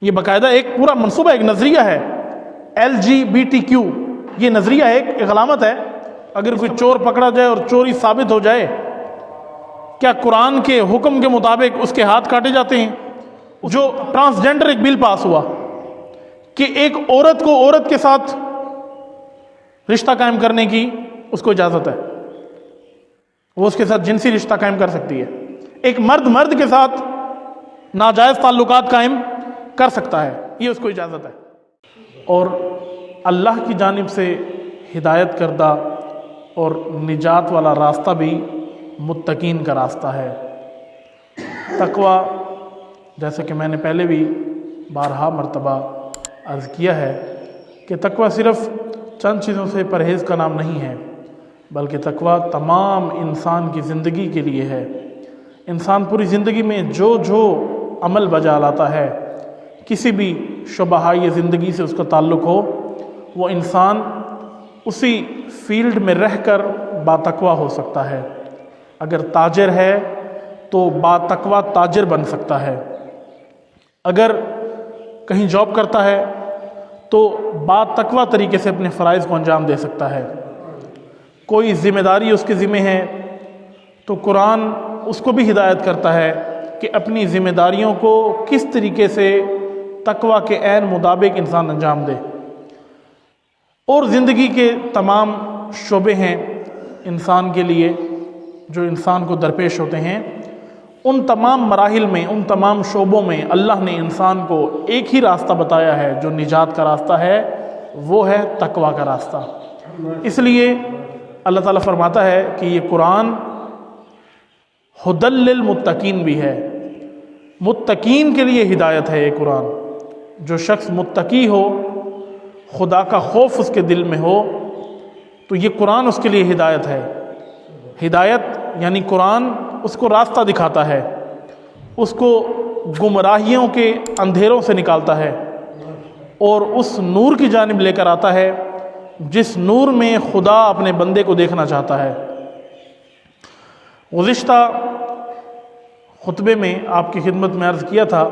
یہ باقاعدہ ایک پورا منصوبہ، ایک نظریہ ہے، LGBTQ، یہ نظریہ ہے، ایک علامت ہے۔ اگر کوئی چور پکڑا جائے اور چوری ثابت ہو جائے، کیا قرآن کے حکم کے مطابق اس کے ہاتھ کاٹے جاتے ہیں؟ جو ٹرانسجنڈر ایک بل پاس ہوا کہ ایک عورت کو عورت کے ساتھ رشتہ قائم کرنے کی اس کو اجازت ہے، وہ اس کے ساتھ جنسی رشتہ قائم کر سکتی ہے۔ ایک مرد مرد کے ساتھ ناجائز تعلقات قائم کر سکتا ہے، یہ اس کو اجازت ہے۔ اور اللہ کی جانب سے ہدایت کردہ اور نجات والا راستہ بھی متقین کا راستہ ہے۔ تقویٰ، جیسا کہ میں نے پہلے بھی بارہا مرتبہ عرض کیا ہے کہ تقویٰ صرف چند چیزوں سے پرہیز کا نام نہیں ہے، بلکہ تقویٰ تمام انسان کی زندگی کے لیے ہے۔ انسان پوری زندگی میں جو عمل بجا لاتا ہے، کسی بھی شعبہ زندگی سے اس کا تعلق ہو، وہ انسان اسی فیلڈ میں رہ کر باتقویٰ ہو سکتا ہے۔ اگر تاجر ہے تو باتقویٰ تاجر بن سکتا ہے، اگر کہیں جاب کرتا ہے تو باتقویٰ طریقے سے اپنے فرائض کو انجام دے سکتا ہے۔ کوئی ذمہ داری اس کے ذمہ ہے تو قرآن اس کو بھی ہدایت کرتا ہے کہ اپنی ذمہ داریوں کو کس طریقے سے تقویٰ کے عین مطابق انسان انجام دے۔ اور زندگی کے تمام شعبے ہیں انسان کے لیے جو انسان کو درپیش ہوتے ہیں، ان تمام مراحل میں، ان تمام شعبوں میں اللہ نے انسان کو ایک ہی راستہ بتایا ہے جو نجات کا راستہ ہے، وہ ہے تقویٰ کا راستہ۔ اس لیے اللہ تعالیٰ فرماتا ہے کہ یہ قرآن ہدی للمتقین بھی ہے، متقین کے لیے ہدایت ہے یہ قرآن۔ جو شخص متقی ہو، خدا کا خوف اس کے دل میں ہو، تو یہ قرآن اس کے لیے ہدایت ہے۔ ہدایت یعنی قرآن اس کو راستہ دکھاتا ہے، اس کو گمراہیوں کے اندھیروں سے نکالتا ہے اور اس نور کی جانب لے کر آتا ہے جس نور میں خدا اپنے بندے کو دیکھنا چاہتا ہے۔ گزشتہ خطبے میں آپ کی خدمت میں عرض کیا تھا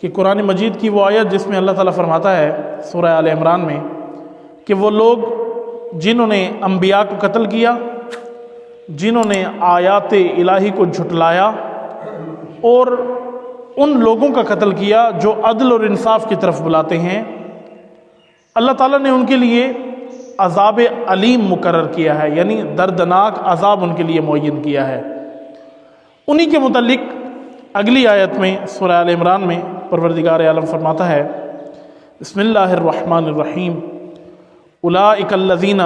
کہ قرآن مجید کی وہ آیت جس میں اللہ تعالیٰ فرماتا ہے سورہ آل عمران میں کہ وہ لوگ جنہوں نے انبیاء کو قتل کیا، جنہوں نے آیات الہی کو جھٹلایا اور ان لوگوں کا قتل کیا جو عدل اور انصاف کی طرف بلاتے ہیں، اللہ تعالیٰ نے ان کے لیے عذاب علیم مقرر کیا ہے، یعنی دردناک عذاب ان کے لیے معین کیا ہے۔ انہی کے متعلق اگلی آیت میں سورہ آل عمران میں پروردگار عالم فرماتا ہے بسم اللہ الرحمن الرحیم اولئک الذین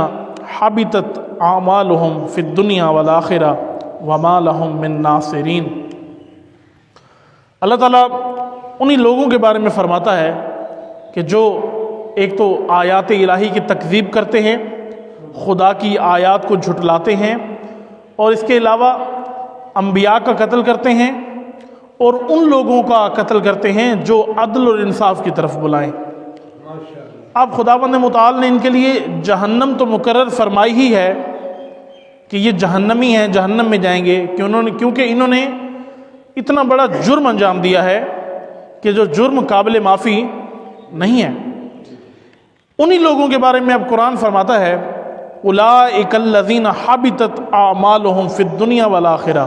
حبطت اعمالهم فی الدنیا والآخرہ وما لهم من ناصرین۔ اللہ تعالیٰ انہی لوگوں کے بارے میں فرماتا ہے کہ جو ایک تو آیات الہی کی تکذیب کرتے ہیں، خدا کی آیات کو جھٹلاتے ہیں، اور اس کے علاوہ انبیاء کا قتل کرتے ہیں اور ان لوگوں کا قتل کرتے ہیں جو عدل اور انصاف کی طرف بلائیں۔ اب خداوند متعال نے ان کے لیے جہنم تو مقرر فرمائی ہی ہے کہ یہ جہنمی ہیں، جہنم میں جائیں گے، کیونکہ انہوں نے اتنا بڑا جرم انجام دیا ہے کہ جو جرم قابل معافی نہیں ہے۔ انہی لوگوں کے بارے میں اب قرآن فرماتا ہے اولئک الذین حبطت اعمالهم فی الدنیا والآخرہ۔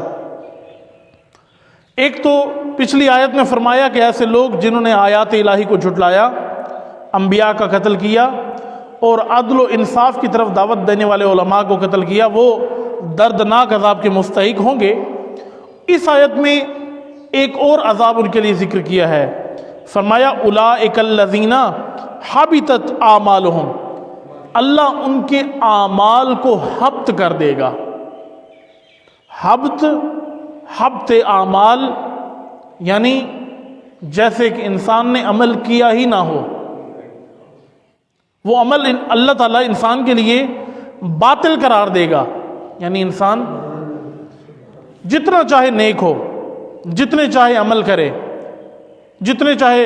ایک تو پچھلی آیت میں فرمایا کہ ایسے لوگ جنہوں نے آیات الہی کو جھٹلایا، انبیاء کا قتل کیا اور عدل و انصاف کی طرف دعوت دینے والے علماء کو قتل کیا، وہ دردناک عذاب کے مستحق ہوں گے۔ اس آیت میں ایک اور عذاب ان کے لیے ذکر کیا ہے، فرمایا اولئک الذین حبطت اعمالهم، اللہ ان کے اعمال کو حبط کر دے گا۔ حبط اعمال یعنی جیسے کہ انسان نے عمل کیا ہی نہ ہو، وہ عمل اللہ تعالیٰ انسان کے لیے باطل قرار دے گا۔ یعنی انسان جتنا چاہے نیک ہو، جتنے چاہے عمل کرے، جتنے چاہے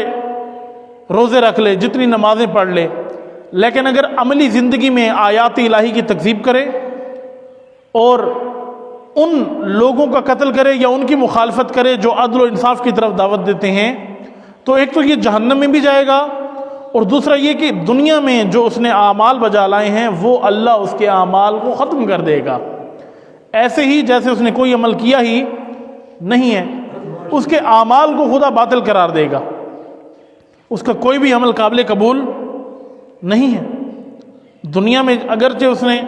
روزے رکھ لے، جتنی نمازیں پڑھ لے، لیکن اگر عملی زندگی میں آیات الہی کی تکذیب کرے اور ان لوگوں کا قتل کرے یا ان کی مخالفت کرے جو عدل و انصاف کی طرف دعوت دیتے ہیں، تو ایک تو یہ جہنم میں بھی جائے گا، اور دوسرا یہ کہ دنیا میں جو اس نے اعمال بجا لائے ہیں وہ اللہ اس کے اعمال کو ختم کر دے گا، ایسے ہی جیسے اس نے کوئی عمل کیا ہی نہیں ہے، اس کے اعمال کو خدا باطل قرار دے گا، اس کا کوئی بھی عمل قابل قبول نہیں ہے۔ دنیا میں اگرچہ اس نے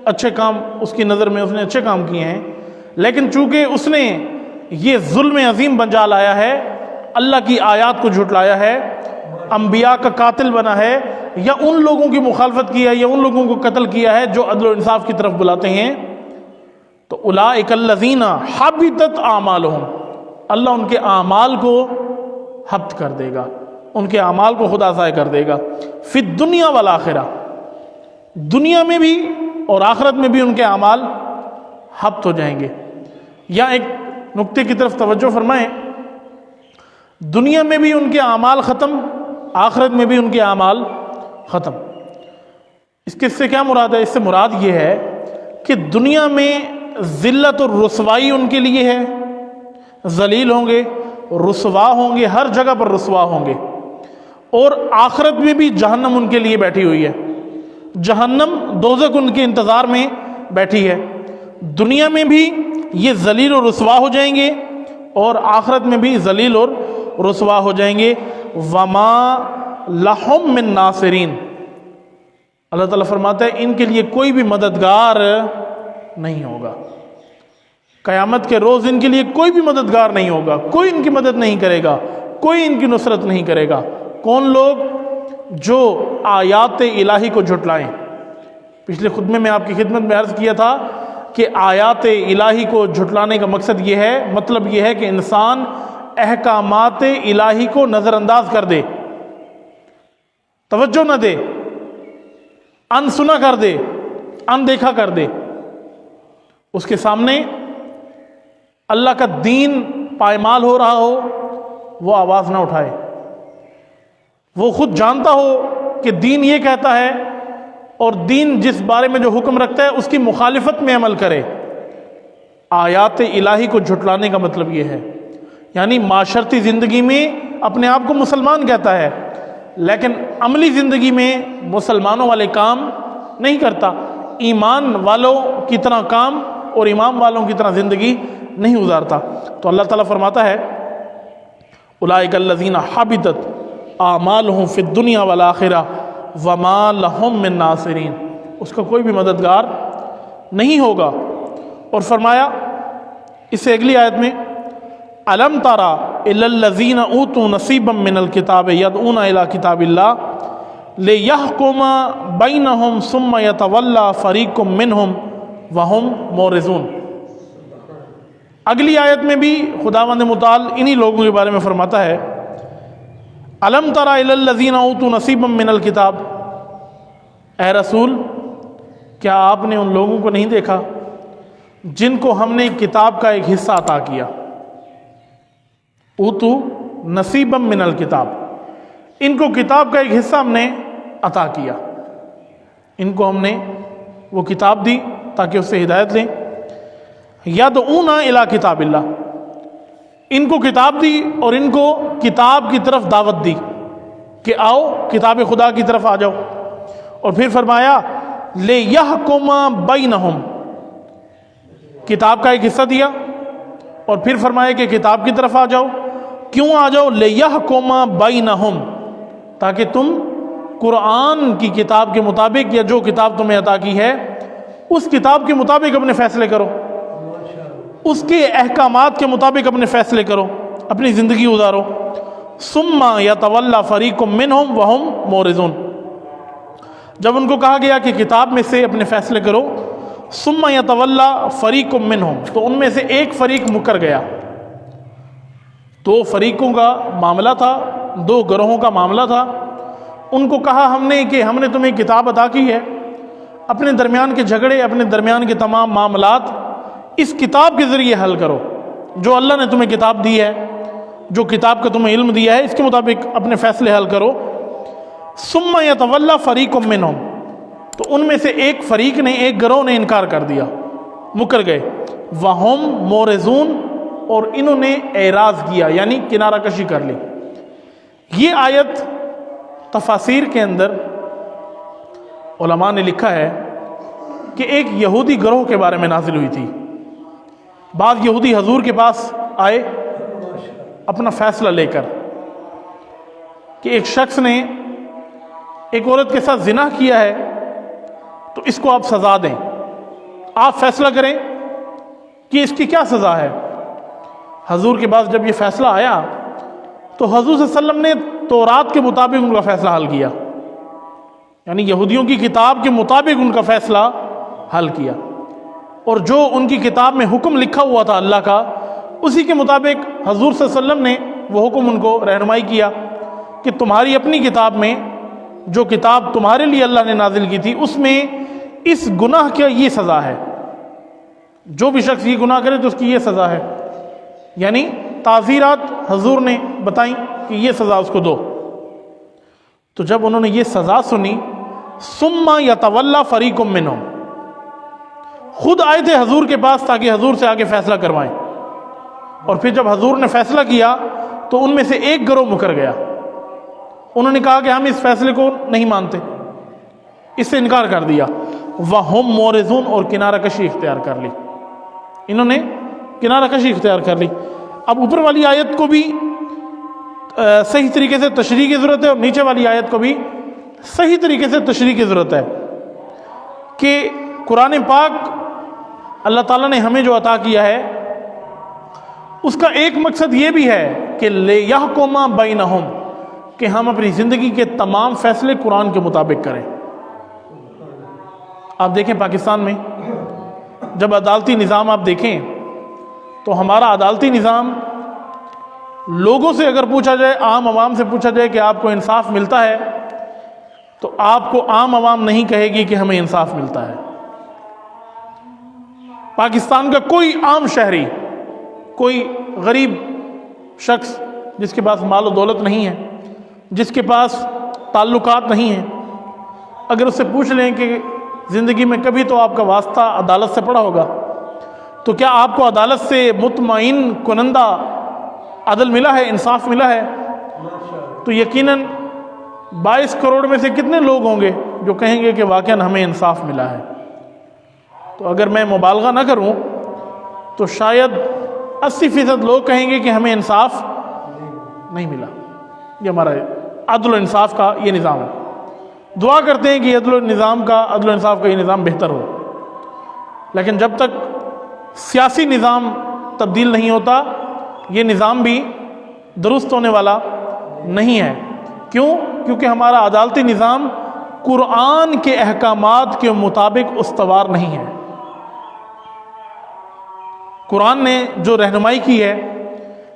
اچھے کام، اس کی نظر میں اس نے اچھے کام کیے ہیں، لیکن چونکہ اس نے یہ ظلم عظیم بنجا لایا ہے، اللہ کی آیات کو جھٹلایا ہے، انبیاء کا قاتل بنا ہے، یا ان لوگوں کی مخالفت کی ہے، یا ان لوگوں کو قتل کیا ہے جو عدل و انصاف کی طرف بلاتے ہیں، تو اولئک الذین حبطت اعمالہم، اللہ ان کے اعمال کو حبط کر دے گا، ان کے اعمال کو خدا ضائع کر دے گا، فی الدنیا والآخرہ، دنیا میں بھی اور آخرت میں بھی ان کے اعمال حبط ہو جائیں گے۔ یا ایک نقطے کی طرف توجہ فرمائیں، دنیا میں بھی ان کے اعمال ختم، آخرت میں بھی ان کے اعمال ختم۔ اس سے کیا مراد ہے؟ اس سے مراد یہ ہے کہ دنیا میں ذلت اور رسوائی ان کے لیے ہے، ذلیل ہوں گے، رسوا ہوں گے، ہر جگہ پر رسوا ہوں گے، اور آخرت میں بھی جہنم ان کے لیے بیٹھی ہوئی ہے، جہنم دوزخ ان کے انتظار میں بیٹھی ہے۔ دنیا میں بھی یہ ذلیل اور رسوا ہو جائیں گے، اور آخرت میں بھی ذلیل اور رسوا ہو جائیں گے۔ وما لہم من ناصرین، اللہ تعالیٰ فرماتا ہے ان کے لیے کوئی بھی مددگار نہیں ہوگا، قیامت کے روز ان کے لیے کوئی بھی مددگار نہیں ہوگا، کوئی ان کی مدد نہیں کرے گا، کوئی ان کی نصرت نہیں کرے گا۔ کون لوگ؟ جو آیات الہی کو جھٹلائیں۔ پچھلے خطبے میں آپ کی خدمت میں عرض کیا تھا کہ آیات الہی کو جھٹلانے کا مقصد یہ ہے، مطلب یہ ہے کہ انسان احکامات الہی کو نظر انداز کر دے، توجہ نہ دے، ان سنا کر دے، ان دیکھا کر دے، اس کے سامنے اللہ کا دین پائمال ہو رہا ہو وہ آواز نہ اٹھائے، وہ خود جانتا ہو کہ دین یہ کہتا ہے اور دین جس بارے میں جو حکم رکھتا ہے اس کی مخالفت میں عمل کرے۔ آیات الہی کو جھٹلانے کا مطلب یہ ہے، یعنی معاشرتی زندگی میں اپنے آپ کو مسلمان کہتا ہے لیکن عملی زندگی میں مسلمانوں والے کام نہیں کرتا، ایمان والوں کی طرح کام اور ایمان والوں کی طرح زندگی نہیں گزارتا۔ تو اللہ تعالیٰ فرماتا ہے اولئک الذین حبطت اعمالہم فی الدنیا والآخرہ وما لہم من ناصرین، اس کا کوئی بھی مددگار نہیں ہوگا۔ اور فرمایا اس سے اگلی آیت میں الم تری الی الذین اوتوا نصیبا من الکتاب یدعون الی کتاب اللہ لیحکم بینہم ثم یتولی فریق منہم وہم معرضون۔ اگلی آیت میں بھی خداوند متعال انہی لوگوں کے بارے میں فرماتا ہے الم تری الی الذین اوتوا نصیبا من الکتاب، اے رسول کیا آپ نے ان لوگوں کو نہیں دیکھا جن کو ہم نے کتاب کا ایک حصہ عطا کیا؟ اوتو نصیبا من الکتاب، ان کو کتاب کا ایک حصہ ہم نے عطا کیا، ان کو ہم نے وہ کتاب دی تاکہ اس سے ہدایت لیں۔ یدعون الی کتاب اللہ، ان کو کتاب دی اور ان کو کتاب کی طرف دعوت دی کہ آؤ کتاب خدا کی طرف آ جاؤ، اور پھر فرمایا لیحکم بینہم، کتاب کا ایک حصہ دیا اور پھر فرمایا کہ کتاب کی طرف آ جاؤ۔ کیوں آ جاؤ؟ لیحکم بینہم، تاکہ تم قرآن کی کتاب کے مطابق یا جو کتاب تمہیں عطا کی ہے اس کتاب کے مطابق اپنے فیصلے کرو، اس کے احکامات کے مطابق اپنے فیصلے کرو، اپنی زندگی گزارو۔ ثم یتولی فریق منہم وہم معرضون، جب ان کو کہا گیا کہ کتاب میں سے اپنے فیصلے کرو، ثم یتولی فریق منہم، تو ان میں سے ایک فریق مکر گیا۔ دو فریقوں کا معاملہ تھا، دو گروہوں کا معاملہ تھا۔ ان کو کہا ہم نے کہ ہم نے تمہیں کتاب عطا کی ہے، اپنے درمیان کے جھگڑے، اپنے درمیان کے تمام معاملات اس کتاب کے ذریعے حل کرو، جو اللہ نے تمہیں کتاب دی ہے، جو کتاب کا تمہیں علم دیا ہے اس کے مطابق اپنے فیصلے حل کرو۔ ثم یتولی فریق منہم، تو ان میں سے ایک فریق نے، ایک گروہ نے انکار کر دیا، مکر گئے۔ وہم معرضون، اور انہوں نے اعراض کیا یعنی کنارہ کشی کر لی، یہ آیت تفاسیر کے اندر علماء نے لکھا ہے کہ ایک یہودی گروہ کے بارے میں نازل ہوئی تھی. بعض یہودی حضور کے پاس آئے اپنا فیصلہ لے کر کہ ایک شخص نے ایک عورت کے ساتھ زنا کیا ہے تو اس کو آپ سزا دیں, آپ فیصلہ کریں کہ اس کی کیا سزا ہے. حضور کے پاس جب یہ فیصلہ آیا تو حضور صلی اللہ علیہ وسلم نے تورات کے مطابق ان کا فیصلہ حل کیا, یعنی یہودیوں کی کتاب کے مطابق ان کا فیصلہ حل کیا, اور جو ان کی کتاب میں حکم لکھا ہوا تھا اللہ کا, اسی کے مطابق حضور صلی اللہ علیہ وسلم نے وہ حکم ان کو رہنمائی کیا کہ تمہاری اپنی کتاب میں جو کتاب تمہارے لیے اللہ نے نازل کی تھی اس میں اس گناہ کا یہ سزا ہے, جو بھی شخص یہ گناہ کرے تو اس کی یہ سزا ہے. یعنی تعزیرات حضور نے بتائیں کہ یہ سزا اس کو دو. تو جب انہوں نے یہ سزا سنی, ثم یتولی فریق منہم, خود آئے تھے حضور کے پاس تاکہ حضور سے آگے فیصلہ کروائیں, اور پھر جب حضور نے فیصلہ کیا تو ان میں سے ایک گروہ مکر گیا. انہوں نے کہا کہ ہم اس فیصلے کو نہیں مانتے, اس سے انکار کر دیا. وَهُمْ مُعْرِضُونَ, اور کنارہ کشی اختیار کر لی, انہوں نے کنارہ کشی اختیار کر لی. اب اوپر والی آیت کو بھی صحیح طریقے سے تشریح کی ضرورت ہے, اور نیچے والی آیت کو بھی صحیح طریقے سے تشریح کی ضرورت ہے کہ قرآن پاک اللہ تعالیٰ نے ہمیں جو عطا کیا ہے اس کا ایک مقصد یہ بھی ہے کہ لِيَحْكُمَ بَيْنَهُمْ, کہ ہم اپنی زندگی کے تمام فیصلے قرآن کے مطابق کریں. آپ دیکھیں پاکستان میں جب عدالتی نظام آپ دیکھیں تو ہمارا عدالتی نظام لوگوں سے اگر پوچھا جائے, عام عوام سے پوچھا جائے کہ آپ کو انصاف ملتا ہے, تو آپ کو عام عوام نہیں کہے گی کہ ہمیں انصاف ملتا ہے. پاکستان کا کوئی عام شہری, کوئی غریب شخص جس کے پاس مال و دولت نہیں ہے, جس کے پاس تعلقات نہیں ہیں, اگر اس سے پوچھ لیں کہ زندگی میں کبھی تو آپ کا واسطہ عدالت سے پڑا ہوگا, تو کیا آپ کو عدالت سے مطمئن کنندہ عدل ملا ہے, انصاف ملا ہے؟ تو یقیناً 22 کروڑ میں سے کتنے لوگ ہوں گے جو کہیں گے کہ واقعاً ہمیں انصاف ملا ہے. تو اگر میں مبالغہ نہ کروں تو شاید 80% لوگ کہیں گے کہ ہمیں انصاف نہیں ملا. یہ ہمارا عدل و انصاف کا یہ نظام ہے. دعا کرتے ہیں کہ عدل و انصاف کا یہ نظام بہتر ہو, لیکن جب تک سیاسی نظام تبدیل نہیں ہوتا یہ نظام بھی درست ہونے والا نہیں ہے. کیوں؟ کیونکہ ہمارا عدالتی نظام قرآن کے احکامات کے مطابق استوار نہیں ہے. قرآن نے جو رہنمائی کی ہے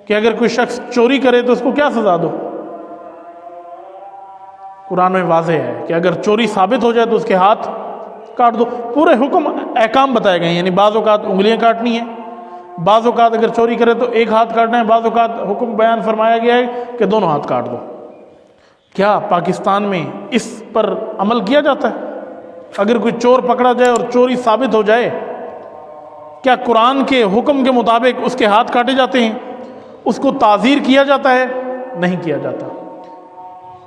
کہ اگر کوئی شخص چوری کرے تو اس کو کیا سزا دو, قرآن میں واضح ہے کہ اگر چوری ثابت ہو جائے تو اس کے ہاتھ کاٹ دو. پورے حکم احکام بتائے گئے ہیں, یعنی بعض اوقات انگلیاں کاٹنی ہیں, بعض اوقات اگر چوری کرے تو ایک ہاتھ کاٹنا ہے, بعض اوقات حکم بیان فرمایا گیا ہے کہ دونوں ہاتھ کاٹ دو. کیا پاکستان میں اس پر عمل کیا جاتا ہے؟ اگر کوئی چور پکڑا جائے اور چوری ثابت ہو جائے, کیا قرآن کے حکم کے مطابق اس کے ہاتھ کاٹے جاتے ہیں, اس کو تعزیر کیا جاتا ہے؟ نہیں کیا جاتا.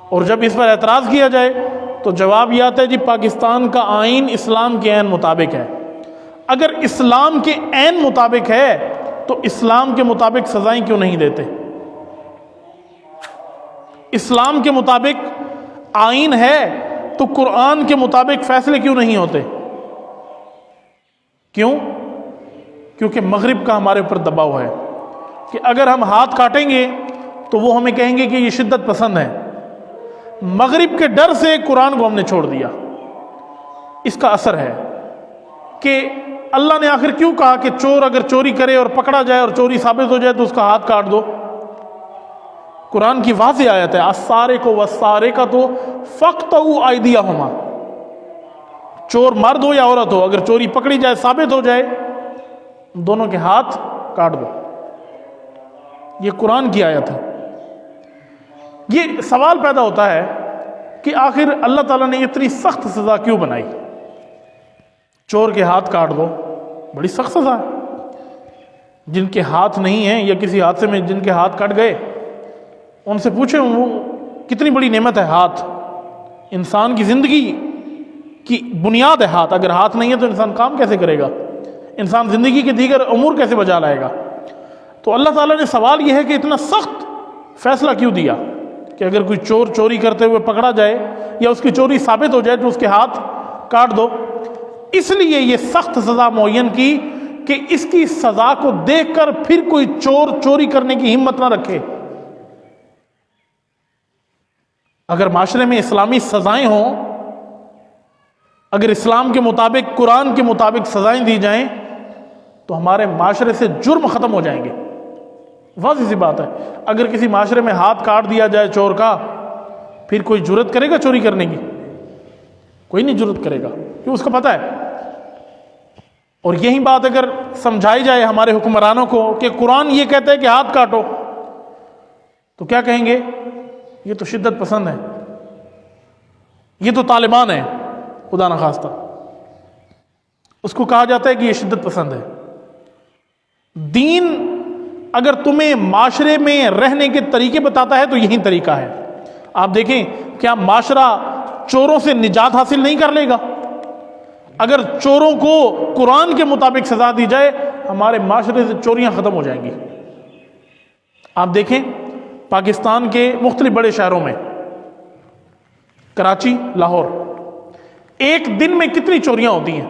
اور جب اس پر اعتراض کیا جائے تو جواب یہ آتا ہے جی پاکستان کا آئین اسلام کے عین مطابق ہے. اگر اسلام کے عین مطابق ہے تو اسلام کے مطابق سزائیں کیوں نہیں دیتے؟ اسلام کے مطابق آئین ہے تو قرآن کے مطابق فیصلے کیوں نہیں ہوتے؟ کیوں؟ کیونکہ مغرب کا ہمارے اوپر دباؤ ہے کہ اگر ہم ہاتھ کاٹیں گے تو وہ ہمیں کہیں گے کہ یہ شدت پسند ہے. مغرب کے ڈر سے قرآن کو ہم نے چھوڑ دیا. اس کا اثر ہے کہ اللہ نے آخر کیوں کہا کہ چور اگر چوری کرے اور پکڑا جائے اور چوری ثابت ہو جائے تو اس کا ہاتھ کاٹ دو؟ قرآن کی واضح آیت ہے, السارق والسارقۃ فاقطعوا ایدیہما, چور مرد ہو یا عورت ہو, اگر چوری پکڑی جائے ثابت ہو جائے دونوں کے ہاتھ کاٹ دو. یہ قرآن کی آیت ہے. یہ سوال پیدا ہوتا ہے کہ آخر اللہ تعالیٰ نے اتنی سخت سزا کیوں بنائی؟ چور کے ہاتھ کاٹ دو, بڑی سخت سزا ہے. جن کے ہاتھ نہیں ہیں یا کسی حادثے میں جن کے ہاتھ کٹ گئے ان سے پوچھیں وہ کتنی بڑی نعمت ہے ہاتھ. انسان کی زندگی کی بنیاد ہے ہاتھ. اگر ہاتھ نہیں ہے تو انسان کام کیسے کرے گا؟ انسان زندگی کے دیگر امور کیسے بجا لائے گا؟ تو اللہ تعالیٰ نے سوال یہ ہے کہ اتنا سخت فیصلہ کیوں دیا کہ اگر کوئی چور چوری کرتے ہوئے پکڑا جائے یا اس کی چوری ثابت ہو جائے تو اس کے ہاتھ کاٹ دو. اس لیے یہ سخت سزا معین کی کہ اس کی سزا کو دیکھ کر پھر کوئی چور چوری کرنے کی ہمت نہ رکھے. اگر معاشرے میں اسلامی سزائیں ہوں، اگر اسلام کے مطابق قرآن کے مطابق سزائیں دی جائیں تو ہمارے معاشرے سے جرم ختم ہو جائیں گے. واضح سی بات ہے. اگر کسی معاشرے میں ہاتھ کاٹ دیا جائے چور کا، پھر کوئی جرت کرے گا چوری کرنے کی؟ کوئی نہیں جرت کرے گا، کیوں؟ اس کو پتہ ہے. اور یہی بات اگر سمجھائی جائے ہمارے حکمرانوں کو کہ قرآن یہ کہتا ہے کہ ہاتھ کاٹو، تو کیا کہیں گے؟ یہ تو شدت پسند ہے، یہ تو طالبان ہے. خدا نخواستہ اس کو کہا جاتا ہے کہ یہ شدت پسند ہے. دین اگر تمہیں معاشرے میں رہنے کے طریقے بتاتا ہے تو یہی طریقہ ہے. آپ دیکھیں کیا معاشرہ چوروں سے نجات حاصل نہیں کر لے گا؟ اگر چوروں کو قرآن کے مطابق سزا دی جائے ہمارے معاشرے سے چوریاں ختم ہو جائیں گی. آپ دیکھیں پاکستان کے مختلف بڑے شہروں میں، کراچی، لاہور، ایک دن میں کتنی چوریاں ہوتی ہیں.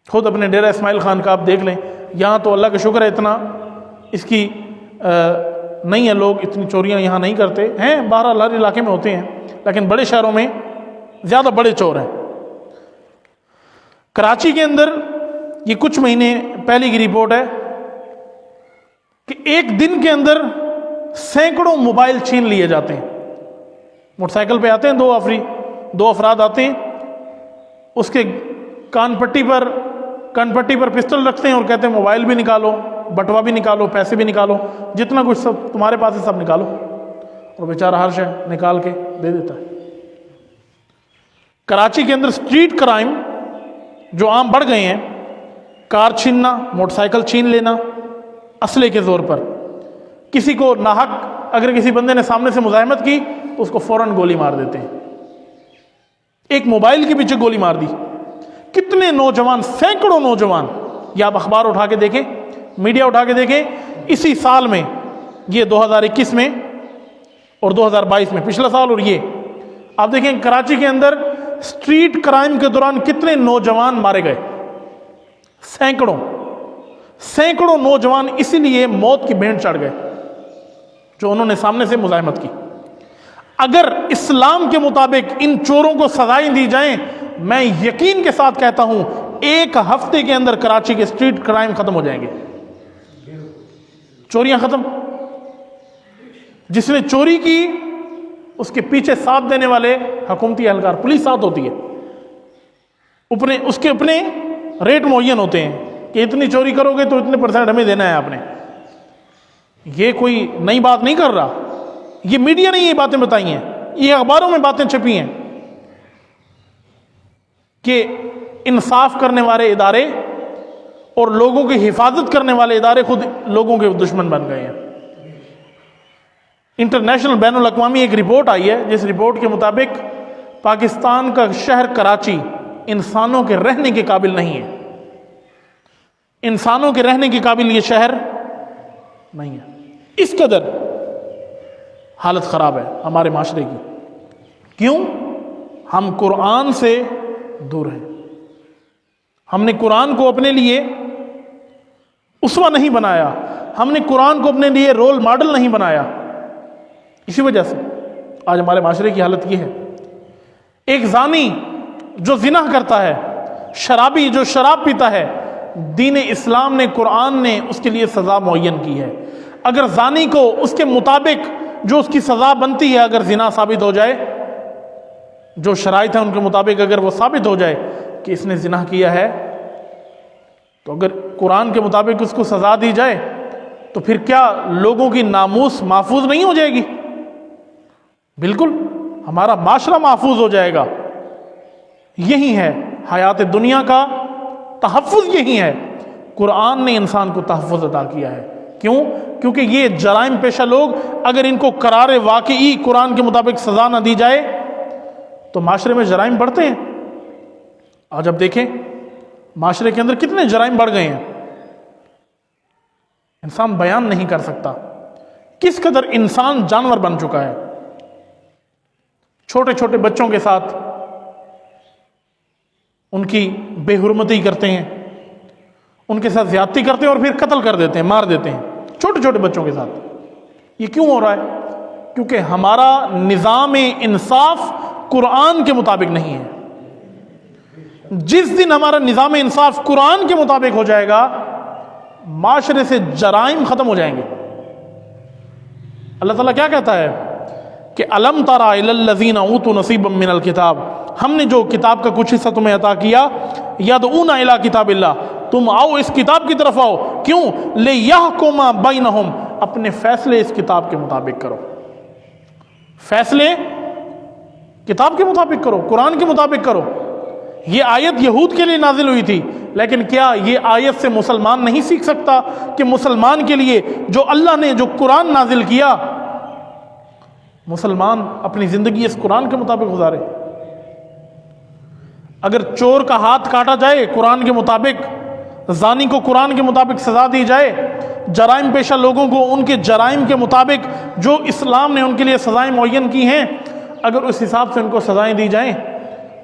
خود اپنے ڈیرہ اسماعیل خان کا آپ دیکھ لیں. یہاں تو اللہ کا شکر ہے اتنا اس کی نہیں ہے، لوگ اتنی چوریاں یہاں نہیں کرتے ہیں. بہرحال ہر علاقے میں ہوتے ہیں، لیکن بڑے شہروں میں زیادہ بڑے چور ہیں. کراچی کے اندر یہ کچھ مہینے پہلے کی رپورٹ ہے کہ ایک دن کے اندر سینکڑوں موبائل چھین لیے جاتے ہیں. موٹر سائیکل پہ آتے ہیں دو افراد آتے ہیں، اس کے کان پٹی پر پسٹل رکھتے ہیں اور کہتے ہیں موبائل بھی نکالو، بٹوا بھی نکالو، پیسے بھی نکالو، جتنا کچھ سب تمہارے پاس ہے سب نکالو. اور بیچارہ ہر شے نکال کے دے دیتا ہے. کراچی کے اندر سٹریٹ کرائم جو عام بڑھ گئے ہیں، کار چھیننا، موٹر سائیکل چھین لینا اسلحے کے زور پر. کسی کو ناحق اگر کسی بندے نے سامنے سے مزاحمت کی تو اس کو فوراً گولی مار دیتے ہیں. ایک موبائل کے پیچھے گولی مار دی. کتنے نوجوان، سینکڑوں نوجوان، یا آپ اخبار اٹھا کے دیکھیں، میڈیا اٹھا کے دیکھیں، اسی سال میں، یہ 2021 میں اور 2022 میں، پچھلا سال اور یہ، آپ دیکھیں کراچی کے اندر سٹریٹ کرائم کے دوران کتنے نوجوان مارے گئے. سینکڑوں نوجوان اسی لیے موت کی بھینٹ چڑھ گئے جو انہوں نے سامنے سے مزاحمت کی. اگر اسلام کے مطابق ان چوروں کو سزائیں دی جائیں، میں یقین کے ساتھ کہتا ہوں ایک ہفتے کے اندر کراچی کے سٹریٹ کرائم ختم ہو جائیں گے. چوریاں ختم. جس نے چوری کی اس کے پیچھے ساتھ دینے والے حکومتی اہلکار، پولیس ساتھ ہوتی ہے، اس کے اپنے ریٹ معین ہوتے ہیں کہ اتنی چوری کرو گے تو اتنے % ہمیں دینا ہے آپ نے. یہ کوئی نئی بات نہیں کر رہا، یہ میڈیا نے یہ باتیں بتائی ہیں، یہ اخباروں میں باتیں چھپی ہیں کہ انصاف کرنے والے ادارے اور لوگوں کی حفاظت کرنے والے ادارے خود لوگوں کے دشمن بن گئے ہیں. انٹرنیشنل بین الاقوامی ایک رپورٹ آئی ہے جس رپورٹ کے مطابق پاکستان کا شہر کراچی انسانوں کے رہنے کے قابل نہیں ہے. انسانوں کے رہنے کے قابل یہ شہر نہیں ہے. اس قدر حالت خراب ہے ہمارے معاشرے کی. کیوں؟ ہم قرآن سے دور ہیں. ہم نے قرآن کو اپنے لیے اسوہ نہیں بنایا، ہم نے قرآن کو اپنے لیے رول ماڈل نہیں بنایا. اسی وجہ سے آج ہمارے معاشرے کی حالت یہ ہے. ایک زانی جو زنا کرتا ہے، شرابی جو شراب پیتا ہے، دین اسلام نے، قرآن نے اس کے لیے سزا معین کی ہے. اگر زانی کو اس کے مطابق جو اس کی سزا بنتی ہے، اگر زنا ثابت ہو جائے، جو شرائط ہیں ان کے مطابق اگر وہ ثابت ہو جائے کہ اس نے زنا کیا ہے، تو اگر قرآن کے مطابق اس کو سزا دی جائے تو پھر کیا لوگوں کی ناموس محفوظ نہیں ہو جائے گی؟ بالکل، ہمارا معاشرہ محفوظ ہو جائے گا. یہی ہے حیات دنیا کا تحفظ، یہی ہے. قرآن نے انسان کو تحفظ عطا کیا ہے. کیوں؟ کیونکہ یہ جرائم پیشہ لوگ اگر ان کو قرار واقعی قرآن کے مطابق سزا نہ دی جائے تو معاشرے میں جرائم بڑھتے ہیں۔ آج اب دیکھیں معاشرے کے اندر کتنے جرائم بڑھ گئے ہیں، انسان بیان نہیں کر سکتا کس قدر انسان جانور بن چکا ہے۔ چھوٹے چھوٹے بچوں کے ساتھ ان کی بے حرمتی کرتے ہیں، ان کے ساتھ زیادتی کرتے ہیں اور پھر قتل کر دیتے ہیں، مار دیتے ہیں چھوٹے چھوٹے بچوں کے ساتھ۔ یہ کیوں ہو رہا ہے؟ کیونکہ ہمارا نظام انصاف قرآن کے مطابق نہیں ہے۔ جس دن ہمارا نظام انصاف قرآن کے مطابق ہو جائے گا معاشرے سے جرائم ختم ہو جائیں گے۔ اللہ تعالیٰ کیا کہتا ہے کہ الم تری الی الذین اوتوا نصیبا من الکتاب، ہم نے جو کتاب کا کچھ حصہ تمہیں عطا کیا، یدعون الی کتاب اللہ، تم آؤ اس کتاب کی طرف آؤ، کیوں؟ لیحکم بینہم، اپنے فیصلے اس کتاب کے مطابق کرو، فیصلے کتاب کے مطابق کرو، قرآن کے مطابق کرو۔ یہ آیت یہود کے لیے نازل ہوئی تھی، لیکن کیا یہ آیت سے مسلمان نہیں سیکھ سکتا کہ مسلمان کے لیے جو اللہ نے جو قرآن نازل کیا، مسلمان اپنی زندگی اس قرآن کے مطابق گزارے؟ اگر چور کا ہاتھ کاٹا جائے قرآن کے مطابق، زانی کو قرآن کے مطابق سزا دی جائے، جرائم پیشہ لوگوں کو ان کے جرائم کے مطابق جو اسلام نے ان کے لیے سزائیں معین کی ہیں، اگر اس حساب سے ان کو سزائیں دی جائیں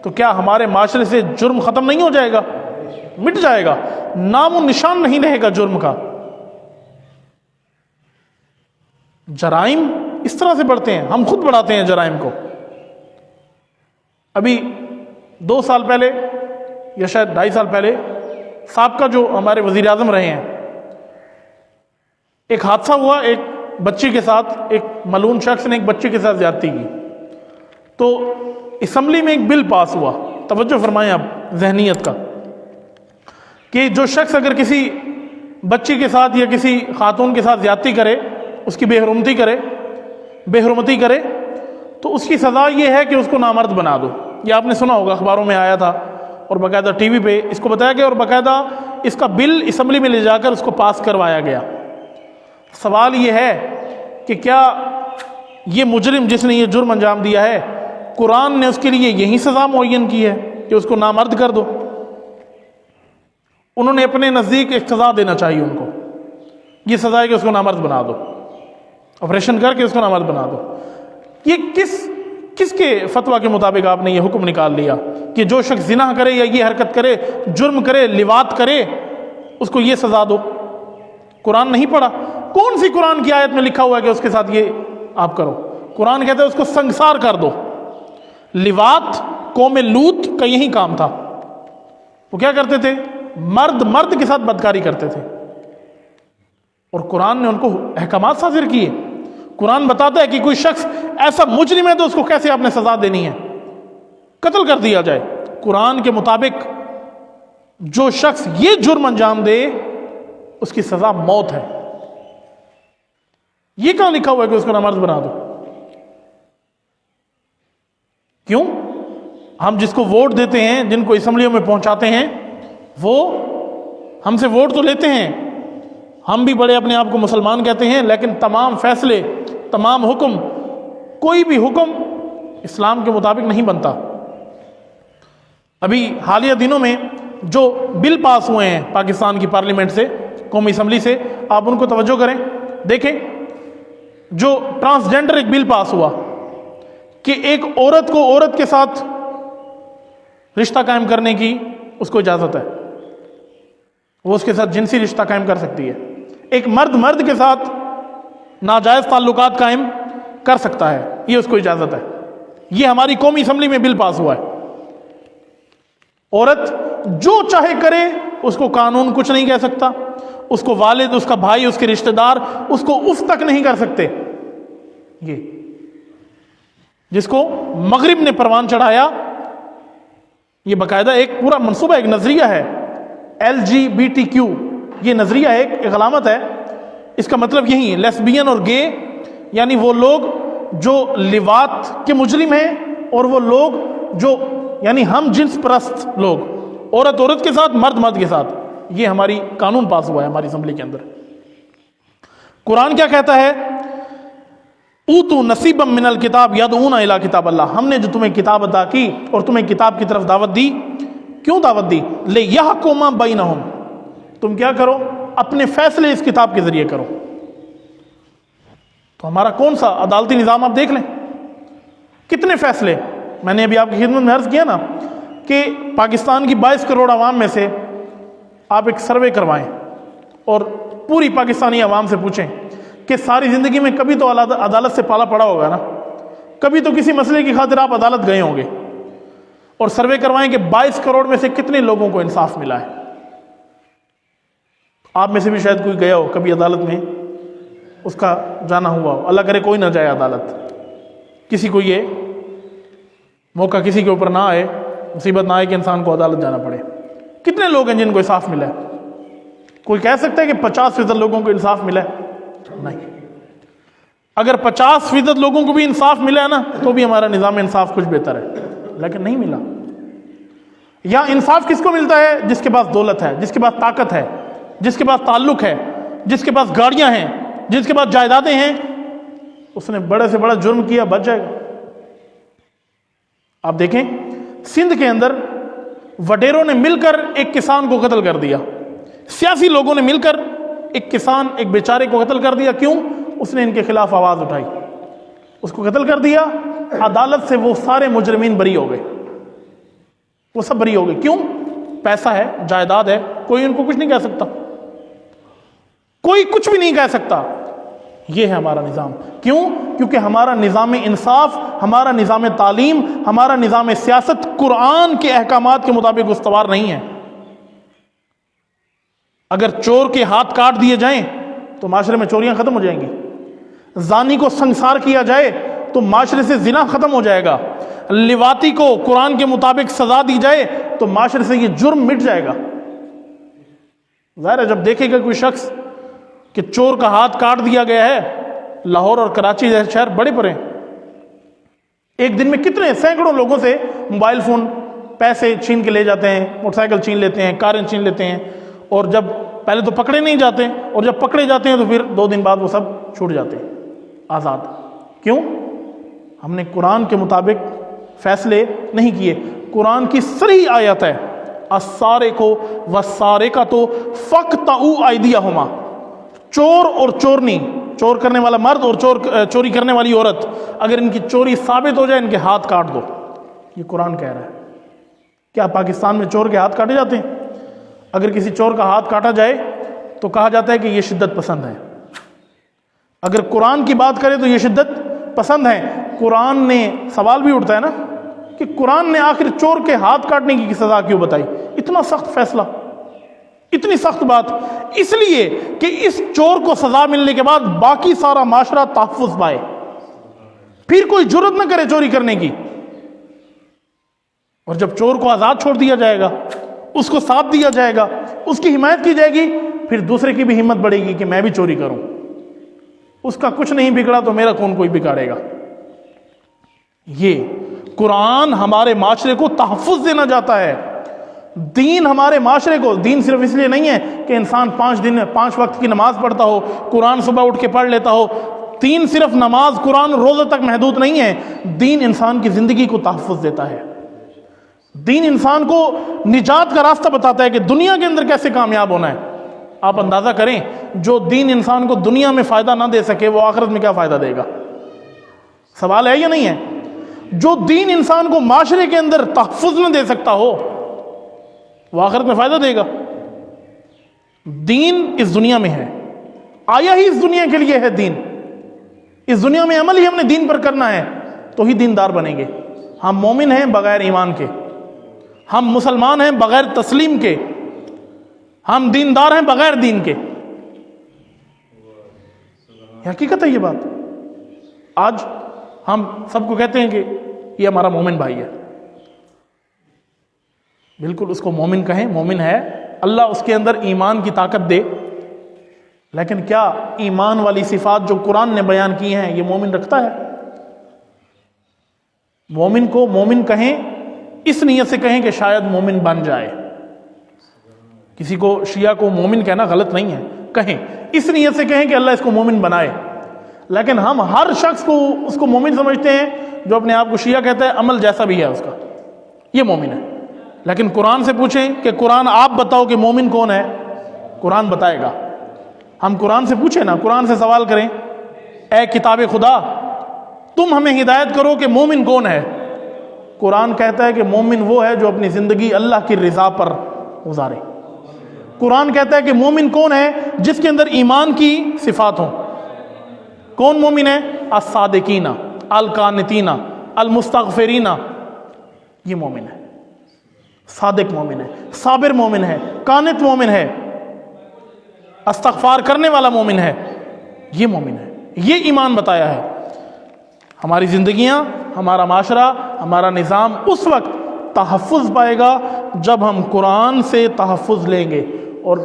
تو کیا ہمارے معاشرے سے جرم ختم نہیں ہو جائے گا؟ مٹ جائے گا، نام و نشان نہیں رہے گا جرم کا۔ جرائم اس طرح سے بڑھتے ہیں، ہم خود بڑھاتے ہیں جرائم کو۔ ابھی 2 سال پہلے یا شاید 2.5 سال پہلے سابقہ جو ہمارے وزیر اعظم رہے ہیں، ایک حادثہ ہوا، ایک بچی کے ساتھ ایک ملعون شخص نے ایک بچی کے ساتھ زیادتی کی، تو اسمبلی میں ایک بل پاس ہوا۔ توجہ فرمائیں آپ ذہنیت کا، کہ جو شخص اگر کسی بچی کے ساتھ یا کسی خاتون کے ساتھ زیادتی کرے، اس کی بے حرمتی کرے تو اس کی سزا یہ ہے کہ اس کو نامرد بنا دو۔ یہ آپ نے سنا ہوگا، اخباروں میں آیا تھا اور باقاعدہ ٹی وی پہ اس کو بتایا گیا اور باقاعدہ اس کا بل اسمبلی میں لے جا کر اس کو پاس کروایا گیا۔ سوال یہ ہے کہ کیا یہ مجرم جس نے یہ جرم انجام دیا ہے، قرآن نے اس کے لیے یہی سزا معین کی ہے کہ اس کو نامرد کر دو؟ انہوں نے اپنے نزدیک ایک سزا دینا چاہیے ان کو، یہ سزا ہے کہ اس کو نامرد بنا دو، آپریشن کر کے اس کو نامرد بنا دو۔ یہ کس کے فتویٰ کے مطابق آپ نے یہ حکم نکال لیا کہ جو شخص زنا کرے یا یہ حرکت کرے، جرم کرے، لواط کرے، اس کو یہ سزا دو؟ قرآن نہیں پڑھا؟ کون سی قرآن کی آیت میں لکھا ہوا ہے کہ اس کے ساتھ یہ آپ کرو؟ قرآن کہتا ہے اس کو سنگسار کر دو۔ لواط قوم لوط کا یہی کام تھا، وہ کیا کرتے تھے؟ مرد کے ساتھ بدکاری کرتے تھے، اور قرآن نے ان کو احکامات صادر کیے۔ قرآن بتاتا ہے کہ کوئی شخص ایسا مجرم ہے تو اس کو کیسے آپ نے سزا دینی ہے، قتل کر دیا جائے۔ قرآن کے مطابق جو شخص یہ جرم انجام دے اس کی سزا موت ہے۔ یہ کہاں لکھا ہوا ہے کہ اس کو نامرد بنا دو؟ کیوں؟ ہم جس کو ووٹ دیتے ہیں، جن کو اسمبلیوں میں پہنچاتے ہیں، وہ ہم سے ووٹ تو لیتے ہیں، ہم بھی بڑے اپنے آپ کو مسلمان کہتے ہیں، لیکن تمام فیصلے، تمام حکم، کوئی بھی حکم اسلام کے مطابق نہیں بنتا۔ ابھی حالیہ دنوں میں جو بل پاس ہوئے ہیں پاکستان کی پارلیمنٹ سے، قومی اسمبلی سے، آپ ان کو توجہ کریں، دیکھیں جو ٹرانسجنڈر ایک بل پاس ہوا کہ ایک عورت کو عورت کے ساتھ رشتہ قائم کرنے کی اس کو اجازت ہے، وہ اس کے ساتھ جنسی رشتہ قائم کر سکتی ہے۔ ایک مرد کے ساتھ ناجائز تعلقات قائم کر سکتا ہے، یہ اس کو اجازت ہے۔ یہ ہماری قومی اسمبلی میں بل پاس ہوا ہے۔ عورت جو چاہے کرے، اس کو قانون کچھ نہیں کہہ سکتا، اس کو والد، اس کا بھائی، اس کے رشتہ دار اس کو اف تک نہیں کر سکتے۔ یہ جس کو مغرب نے پروان چڑھایا، یہ باقاعدہ ایک پورا منصوبہ، ایک نظریہ ہے، LGBTQ، یہ نظریہ ہے، ایک علامت ہے۔ اس کا مطلب یہی ہے، لیسبین اور گے، یعنی وہ لوگ جو لواط کے مجرم ہیں، اور وہ لوگ جو یعنی ہم جنس پرست لوگ، عورت کے ساتھ، مرد کے ساتھ۔ یہ ہماری قانون پاس ہوا ہے ہماری اسمبلی کے اندر۔ قرآن کیا کہتا ہے؟ اوتو نصیبا من الکتاب یدعون الی کتاب اللہ، ہم نے جو تمہیں کتاب عطا کی اور تمہیں کتاب کی طرف دعوت دی، کیوں دعوت دی؟ لیحکم بینہم، تم کیا کرو؟ اپنے فیصلے اس کتاب کے ذریعے کرو۔ تو ہمارا کون سا عدالتی نظام آپ دیکھ لیں، کتنے فیصلے، میں نے ابھی آپ کی خدمت میں عرض کیا نا کہ پاکستان کی 22 کروڑ عوام میں سے آپ ایک سروے کروائیں اور پوری پاکستانی عوام سے پوچھیں کہ ساری زندگی میں کبھی تو عدالت سے پالا پڑا ہوگا نا، کبھی تو کسی مسئلے کی خاطر آپ عدالت گئے ہوں گے، اور سروے کروائیں کہ 22 کروڑ میں سے کتنے لوگوں کو انصاف ملا ہے۔ آپ میں سے بھی شاید کوئی گیا ہو کبھی عدالت میں، اس کا جانا ہوا ہو، اللہ کرے کوئی نہ جائے عدالت، کسی کو یہ موقع کسی کے اوپر نہ آئے، مصیبت نہ آئے کہ انسان کو عدالت جانا پڑے۔ کتنے لوگ ہیں جن کو انصاف ملا ہے؟ کوئی کہہ سکتا ہے کہ 50% لوگوں کو انصاف ملا ہے؟ نہیں۔ اگر 50% لوگوں کو بھی انصاف ملا ہے نا تو بھی ہمارا نظام انصاف کچھ بہتر ہے، لیکن نہیں ملا۔ یا انصاف کس کو ملتا ہے؟ جس کے پاس دولت ہے، جس کے پاس طاقت ہے، جس کے پاس تعلق ہے، جس کے پاس گاڑیاں ہیں، جس کے پاس جائیدادیں ہیں، اس نے بڑے سے بڑا جرم کیا بچ جائے گا۔ آپ دیکھیں سندھ کے اندر وڈیروں نے مل کر ایک کسان کو قتل کر دیا، سیاسی لوگوں نے مل کر ایک کسان، ایک بیچارے کو قتل کر دیا۔ کیوں؟ اس نے ان کے خلاف آواز اٹھائی، اس کو قتل کر دیا۔ عدالت سے وہ سارے مجرمین بری ہو گئے، وہ سب بری ہو گئے۔ کیوں؟ پیسہ ہے، جائیداد ہے، کوئی ان کو کچھ نہیں کہہ سکتا، کوئی کچھ بھی نہیں کہہ سکتا۔ یہ ہے ہمارا نظام۔ کیوں؟ کیونکہ ہمارا نظام انصاف، ہمارا نظام تعلیم، ہمارا نظام سیاست قرآن کے احکامات کے مطابق استوار نہیں ہے۔ اگر چور کے ہاتھ کاٹ دیے جائیں تو معاشرے میں چوریاں ختم ہو جائیں گی، زانی کو سنسار کیا جائے تو معاشرے سے زنا ختم ہو جائے گا، لواطی کو قرآن کے مطابق سزا دی جائے تو معاشرے سے یہ جرم مٹ جائے گا۔ ظاہر ہے جب دیکھے گا کوئی شخص کہ چور کا ہاتھ کاٹ دیا گیا ہے، لاہور اور کراچی جیسے شہر بڑے پڑے ہیں، ایک دن میں کتنے سینکڑوں لوگوں سے موبائل فون، پیسے چھین کے لے جاتے ہیں، موٹر سائیکل چھین لیتے ہیں، کاریں چھین لیتے ہیں، اور جب پہلے تو پکڑے نہیں جاتے، اور جب پکڑے جاتے ہیں تو پھر 2 دن بعد وہ سب چھوٹ جاتے ہیں آزاد۔ کیوں؟ ہم نے قرآن کے مطابق فیصلے نہیں کیے۔ قرآن کی صریح آیت ہے السارق والسارقۃ فاقطعوا ایدیہما، چور اور چورنی، چور کرنے والا مرد اور چوری کرنے والی عورت، اگر ان کی چوری ثابت ہو جائے ان کے ہاتھ کاٹ دو۔ یہ قرآن کہہ رہا ہے۔ کیا پاکستان میں چور کے ہاتھ کاٹے جاتے ہیں؟ اگر کسی چور کا ہاتھ کاٹا جائے تو کہا جاتا ہے کہ یہ شدت پسند ہے۔ اگر قرآن کی بات کرے تو یہ شدت پسند ہے۔ قرآن نے، سوال بھی اٹھتا ہے نا کہ قرآن نے آخر چور کے ہاتھ کاٹنے کی سزا کیوں بتائی؟ اتنا سخت فیصلہ، اتنی سخت بات، اس لیے کہ اس چور کو سزا ملنے کے بعد باقی سارا معاشرہ تحفظ پائے، پھر کوئی جرت نہ کرے چوری کرنے کی۔ اور جب چور کو آزاد چھوڑ دیا جائے گا، اس کو ساتھ دیا جائے گا، اس کی حمایت کی جائے گی، پھر دوسرے کی بھی ہمت بڑھے گی کہ میں بھی چوری کروں، اس کا کچھ نہیں بگڑا تو میرا کون کوئی بگاڑے گا۔ یہ قرآن ہمارے معاشرے کو تحفظ دینا چاہتا ہے۔ دین ہمارے معاشرے کو، دین صرف اس لیے نہیں ہے کہ انسان 5 وقت کی نماز پڑھتا ہو، قرآن صبح اٹھ کے پڑھ لیتا ہو۔ دین صرف نماز، قرآن، روزہ تک محدود نہیں ہے۔ دین انسان کی زندگی کو تحفظ دیتا ہے۔ دین انسان کو نجات کا راستہ بتاتا ہے کہ دنیا کے اندر کیسے کامیاب ہونا ہے۔ آپ اندازہ کریں جو دین انسان کو دنیا میں فائدہ نہ دے سکے وہ آخرت میں کیا فائدہ دے گا؟ سوال ہے یا نہیں ہے؟ جو دین انسان کو معاشرے کے اندر تحفظ نہ دے سکتا ہو وہ آخرت میں فائدہ دے گا؟ دین اس دنیا میں ہے، آیا ہی اس دنیا کے لیے ہے۔ دین اس دنیا میں عمل ہی ہم نے دین پر کرنا ہے تو ہی دیندار بنیں گے۔ ہم مومن ہیں بغیر ایمان کے، ہم مسلمان ہیں بغیر تسلیم کے، ہم دیندار ہیں بغیر دین کے۔ حقیقت ہے یہ بات۔ آج ہم سب کو کہتے ہیں کہ یہ ہمارا مومن بھائی ہے، بالکل اس کو مومن کہیں، مومن ہے، اللہ اس کے اندر ایمان کی طاقت دے، لیکن کیا ایمان والی صفات جو قرآن نے بیان کی ہیں یہ مومن رکھتا ہے؟ مومن کو مومن کہیں اس نیت سے کہیں کہ شاید مومن بن جائے۔ کسی کو شیعہ کو مومن کہنا غلط نہیں ہے، کہیں، اس نیت سے کہیں کہ اللہ اس کو مومن بنائے. لیکن ہم ہر شخص کو اس کو مومن سمجھتے ہیں جو اپنے آپ کو شیعہ کہتا ہے، عمل جیسا بھی ہے اس کا یہ مومن ہے. لیکن قرآن سے پوچھیں کہ قرآن آپ بتاؤ کہ مومن کون ہے، قرآن بتائے گا. ہم قرآن سے پوچھیں نا، قرآن سے سوال کریں، اے کتاب خدا تم ہمیں ہدایت کرو کہ مومن کون ہے. قرآن کہتا ہے کہ مومن وہ ہے جو اپنی زندگی اللہ کی رضا پر گزارے. قرآن کہتا ہے کہ مومن کون ہے، جس کے اندر ایمان کی صفات ہوں. کون مومن ہے؟ الصادقین، القانتین، المستغفرین، یہ مومن ہے. صادق مومن ہے، صابر مومن ہے، قانت مومن ہے، استغفار کرنے والا مومن ہے، یہ مومن ہے. یہ ایمان بتایا ہے. ہماری زندگیاں، ہمارا معاشرہ، ہمارا نظام اس وقت تحفظ پائے گا جب ہم قرآن سے تحفظ لیں گے. اور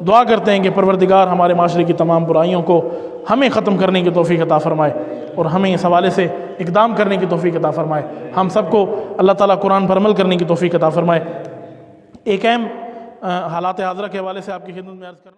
دعا کرتے ہیں کہ پروردگار ہمارے معاشرے کی تمام برائیوں کو ہمیں ختم کرنے کی توفیق عطا فرمائے اور ہمیں اس حوالے سے اقدام کرنے کی توفیق عطا فرمائے. ہم سب کو اللہ تعالیٰ قرآن پر عمل کرنے کی توفیق عطا فرمائے. ایک اہم حالات حاضرہ کے حوالے سے آپ کی خدمت میں عرض کرنا